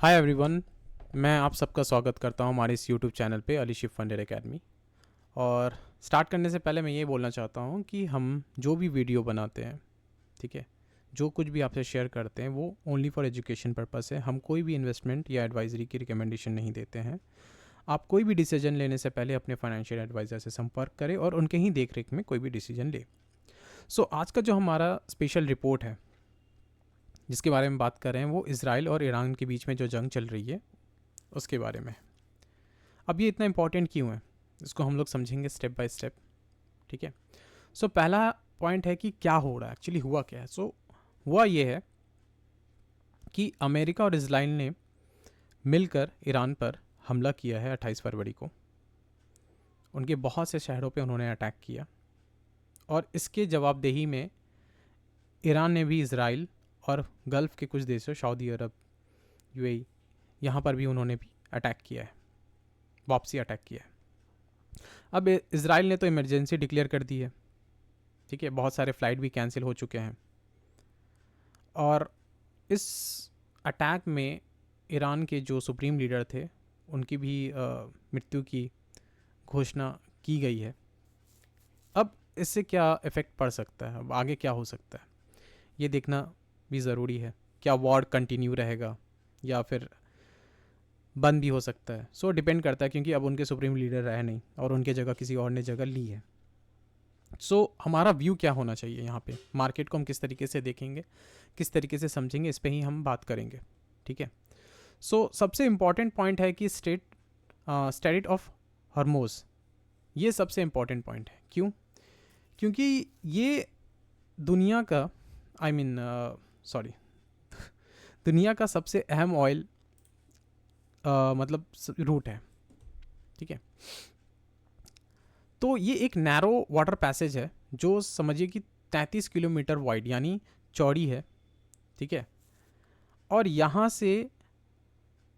Hi everyone, मैं आप सबका स्वागत करता हूं हमारे इस यूट्यूब चैनल पे अली शिव फंडेड एकेडमी। और स्टार्ट करने से पहले मैं ये बोलना चाहता हूं कि हम जो भी वीडियो बनाते हैं, ठीक है, जो कुछ भी आपसे शेयर करते हैं वो ओनली फॉर एजुकेशन पर्पस है। हम कोई भी इन्वेस्टमेंट या एडवाइजरी की रिकमेंडेशन नहीं देते हैं। आप कोई भी डिसीजन लेने से पहले अपने फाइनेंशियल एडवाइज़र से संपर्क करें और उनके ही देख रेख में कोई भी डिसीजन ले। आज का जो हमारा स्पेशल रिपोर्ट है जिसके बारे में बात कर रहे हैं वो इज़राइल और ईरान के बीच में जो जंग चल रही है उसके बारे में। अब ये इतना इम्पॉर्टेंट क्यों है, इसको हम लोग समझेंगे स्टेप बाय स्टेप। ठीक है। पहला पॉइंट है कि क्या हो रहा है, एक्चुअली हुआ क्या है। हुआ ये है कि अमेरिका और इजराइल ने मिलकर ईरान पर हमला किया है 28 फरवरी को। उनके बहुत से शहरों पे उन्होंने अटैक किया और इसके जवाबदेही में ईरान ने भी इजराइल और गल्फ़ के कुछ देशों सऊदी अरब, यूएई, यहाँ पर भी उन्होंने भी अटैक किया है, वापसी अटैक किया है। अब इजराइल ने तो इमरजेंसी डिक्लेयर कर दी है, ठीक है, बहुत सारे फ़्लाइट भी कैंसिल हो चुके हैं। और इस अटैक में ईरान के जो सुप्रीम लीडर थे उनकी भी मृत्यु की घोषणा की गई है। अब इससे क्या इफ़ेक्ट पड़ सकता है, अब आगे क्या हो सकता है ये देखना भी ज़रूरी है। क्या वॉर कंटिन्यू रहेगा या फिर बंद भी हो सकता है। डिपेंड करता है, क्योंकि अब उनके सुप्रीम लीडर रहे नहीं और उनके जगह किसी और ने जगह ली है। हमारा व्यू क्या होना चाहिए यहाँ पे, मार्केट को हम किस तरीके से देखेंगे, किस तरीके से समझेंगे, इस पे ही हम बात करेंगे। ठीक है। सबसे इम्पॉर्टेंट पॉइंट है कि स्ट्रेट ऑफ हॉर्मुज़, ये सबसे इम्पॉर्टेंट पॉइंट है। क्यों? क्योंकि ये दुनिया का दुनिया का सबसे अहम ऑयल मतलब रूट है। ठीक है। तो ये एक नैरो वाटर पैसेज है जो समझिए कि 33 किलोमीटर वाइड यानी चौड़ी है। ठीक है। और यहाँ से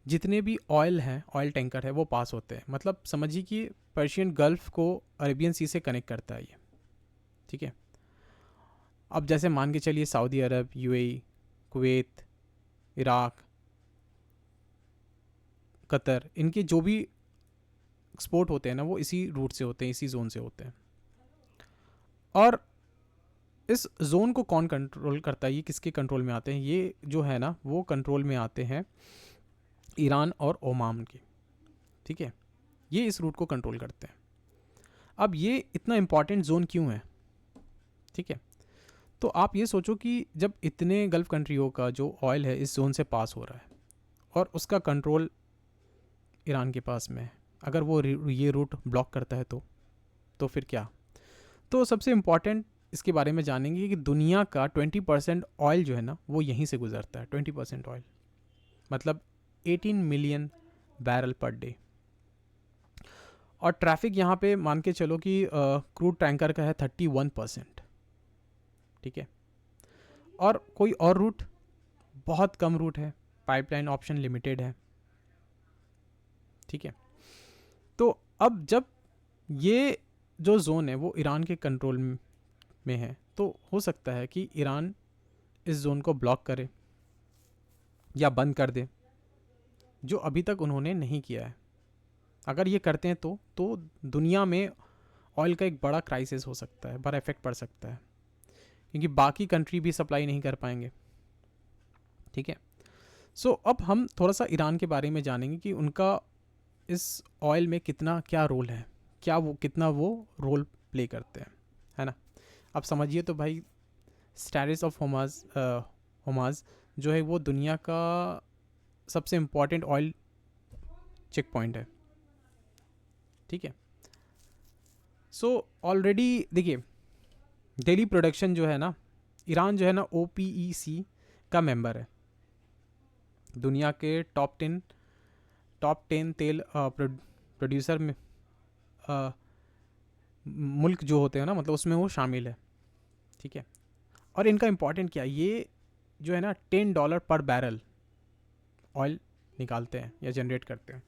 जितने भी ऑयल हैं, ऑयल टैंकर है, वो पास होते हैं। मतलब समझिए कि पर्शियन गल्फ को अरेबियन सी से कनेक्ट करता है ये। ठीक है। अब जैसे मान के चलिए सऊदी अरब, यूएई, कुवैत, इराक, कतर, इनके जो भी एक्सपोर्ट होते हैं ना वो इसी रूट से होते हैं, इसी जोन से होते हैं। और इस जोन को कौन कंट्रोल करता है, ये किसके कंट्रोल में आते हैं? ये जो है ना वो कंट्रोल में आते हैं ईरान और ओमान के। ठीक है। ये इस रूट को कंट्रोल करते हैं। अब ये इतना इम्पॉर्टेंट जोन क्यों है? ठीक है। तो आप ये सोचो कि जब इतने गल्फ कंट्रियों का जो ऑयल है इस जोन से पास हो रहा है और उसका कंट्रोल ईरान के पास में है, अगर वो ये रूट ब्लॉक करता है तो फिर क्या? तो सबसे इम्पॉर्टेंट इसके बारे में जानेंगे कि दुनिया का 20% ऑयल जो है ना वो यहीं से गुजरता है। 20% ऑयल मतलब 18 मिलियन बैरल पर डे। और ट्रैफिक यहाँ पे मान के चलो कि क्रूड टैंकर का है 31%। ठीक है। और कोई और रूट, बहुत कम रूट है, पाइपलाइन ऑप्शन लिमिटेड है। ठीक है। तो अब जब ये जो जोन है वो ईरान के कंट्रोल में है तो हो सकता है कि ईरान इस जोन को ब्लॉक करे या बंद कर दे, जो अभी तक उन्होंने नहीं किया है। अगर ये करते हैं तो दुनिया में ऑयल का एक बड़ा क्राइसिस हो सकता है, बड़ा इफेक्ट पड़ सकता है, क्योंकि बाकी कंट्री भी सप्लाई नहीं कर पाएंगे। ठीक है। अब हम थोड़ा सा ईरान के बारे में जानेंगे कि उनका इस ऑयल में कितना क्या रोल है, कितना वो रोल प्ले करते हैं, है ना। अब समझिए तो भाई, स्टैरिस ऑफ होमाज जो है वो दुनिया का सबसे इम्पॉर्टेंट ऑयल चेक पॉइंट है। ठीक है। ऑलरेडी देखिए, डेली प्रोडक्शन जो है ना, ईरान जो है ना OPEC का मेंबर है। दुनिया के टॉप 10 तेल प्रोड्यूसर में मुल्क जो होते हैं ना, मतलब उसमें वो शामिल है। ठीक है। और इनका इम्पॉर्टेंट क्या है, ये जो है ना $10 पर बैरल ऑयल निकालते हैं या जनरेट करते हैं।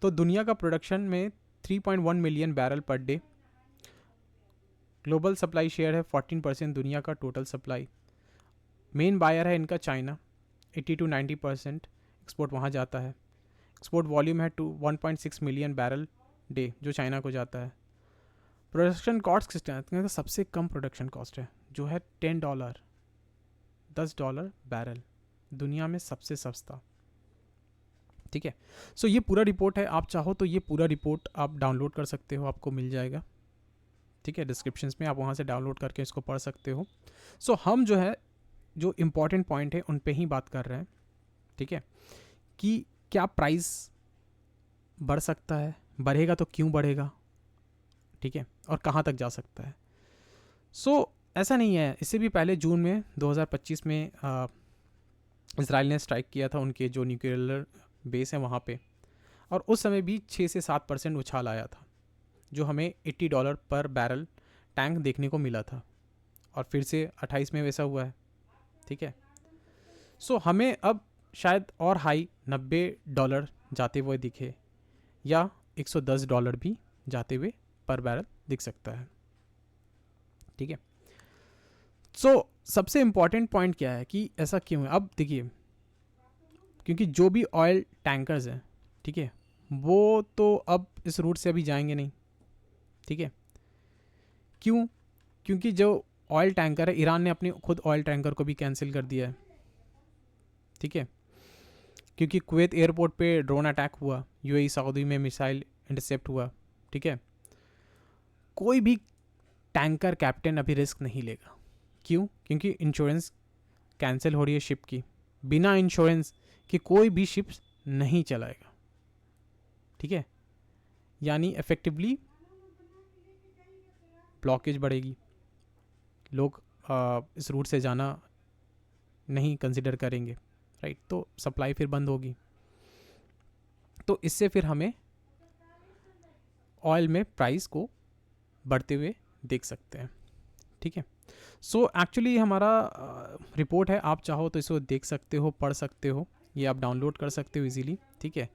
तो दुनिया का प्रोडक्शन में 3.1 million barrel per day. Global supply share है 14% दुनिया का टोटल सप्लाई। मेन बायर है इनका चाइना, 80 to 90%। एक्सपोर्ट वहाँ जाता है। एक्सपोर्ट वॉल्यूम है 1.6 मिलियन बैरल डे जो चाइना को जाता है। प्रोडक्शन कॉस्ट कितना, सबसे कम प्रोडक्शन कॉस्ट है जो है $10, $10 बैरल, दुनिया में सबसे सस्ता। ठीक है, सो ये पूरा रिपोर्ट है, आप चाहो तो ये पूरा रिपोर्ट आप डाउनलोड कर सकते हो, आपको मिल जाएगा। ठीक है, डिस्क्रिप्शंस में आप वहाँ से डाउनलोड करके इसको पढ़ सकते हो। सो हम जो है जो इम्पॉर्टेंट पॉइंट है उन पे ही बात कर रहे हैं। ठीक है, कि क्या प्राइस बढ़ सकता है, बढ़ेगा तो क्यों बढ़ेगा, ठीक है, और कहाँ तक जा सकता है। सो ऐसा नहीं है, इससे भी पहले जून में 2025 में इजराइल ने स्ट्राइक किया था उनके जो न्यूक्लियर बेस है वहाँ पे, और उस समय भी 6 से 7% उछाल आया था, जो हमें $80 पर बैरल टैंक देखने को मिला था, और फिर से 28 में वैसा हुआ है। ठीक है, सो हमें अब शायद और हाई $90 जाते हुए दिखे, या $110 भी जाते हुए पर बैरल दिख सकता है। ठीक है, सो सबसे इम्पॉर्टेंट पॉइंट क्या है कि ऐसा क्यों है। अब देखिए, क्योंकि जो भी ऑयल टैंकर्स हैं, ठीक है, वो तो अब इस रूट से अभी जाएंगे नहीं। ठीक है, क्यों, क्योंकि जो ऑयल टैंकर है, ईरान ने अपने खुद ऑयल टैंकर को भी कैंसिल कर दिया है। ठीक है, क्योंकि कुवैत एयरपोर्ट पे ड्रोन अटैक हुआ, यूएई सऊदी में मिसाइल इंटरसेप्ट हुआ। ठीक है, कोई भी टैंकर कैप्टन अभी रिस्क नहीं लेगा। क्यों, क्योंकि इंश्योरेंस कैंसिल हो रही है शिप की, बिना इंश्योरेंस कि कोई भी शिप नहीं चलाएगा। ठीक है, यानी इफेक्टिवली ब्लॉकेज बढ़ेगी, लोग इस रूट से जाना नहीं कंसिडर करेंगे, राइट, तो सप्लाई फिर बंद होगी। तो इससे फिर हमें ऑयल में प्राइस को बढ़ते हुए देख सकते हैं। ठीक है, सो एक्चुअली हमारा रिपोर्ट है, आप चाहो तो इसको देख सकते हो, पढ़ सकते हो, ये आप डाउनलोड कर सकते हो इजीली। ठीक है,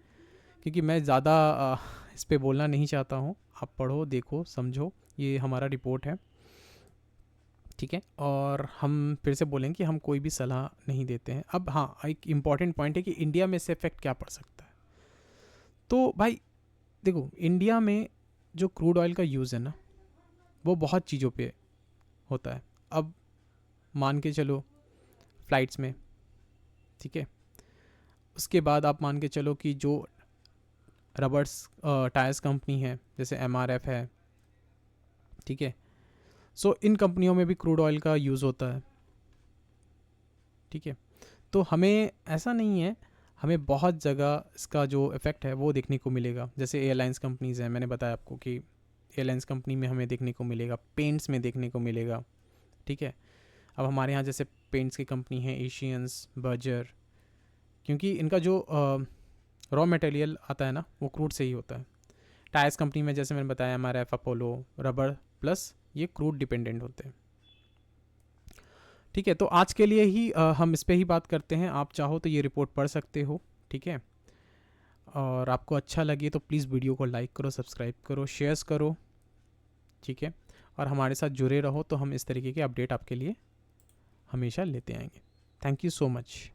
क्योंकि मैं ज़्यादा इस पर बोलना नहीं चाहता हूँ, आप पढ़ो, देखो, समझो, ये हमारा रिपोर्ट है। ठीक है, और हम फिर से बोलेंगे कि हम कोई भी सलाह नहीं देते हैं। अब हाँ, एक इम्पॉर्टेंट पॉइंट है कि इंडिया में इससे इफेक्ट क्या पड़ सकता है। तो भाई देखो, इंडिया में जो क्रूड ऑयल का यूज़ है ना, वो बहुत चीज़ों पे होता है। अब मान के चलो फ्लाइट्स में, ठीक है, उसके बाद आप मान के चलो कि जो रबर्स टायर्स कंपनी है जैसे MRF है, ठीक है, सो इन कंपनियों में भी क्रूड ऑयल का यूज़ होता है। ठीक है, तो हमें ऐसा नहीं है, हमें बहुत जगह इसका जो इफ़ेक्ट है वो देखने को मिलेगा। जैसे एयरलाइंस कंपनीज़ हैं, मैंने बताया आपको कि एयरलाइंस कंपनी में हमें देखने को मिलेगा, पेंट्स में देखने को मिलेगा। ठीक है, अब हमारे यहाँ जैसे पेंट्स की कंपनी है एशियंस, बर्जर, क्योंकि इनका जो रॉ मटेरियल आता है ना वो क्रूड से ही होता है। टायर्स कंपनी में जैसे मैंने बताया MRF, अपोलो, रबर प्लस ये क्रूड डिपेंडेंट होते हैं। ठीक है, तो आज के लिए ही हम इस पे ही बात करते हैं। आप चाहो तो ये रिपोर्ट पढ़ सकते हो। ठीक है, और आपको अच्छा लगे तो प्लीज़ वीडियो को लाइक करो, सब्सक्राइब करो, शेयर्स करो। ठीक है, और हमारे साथ जुड़े रहो, तो हम इस तरीके के अपडेट आपके लिए हमेशा लेते आएंगे। Thank you so much.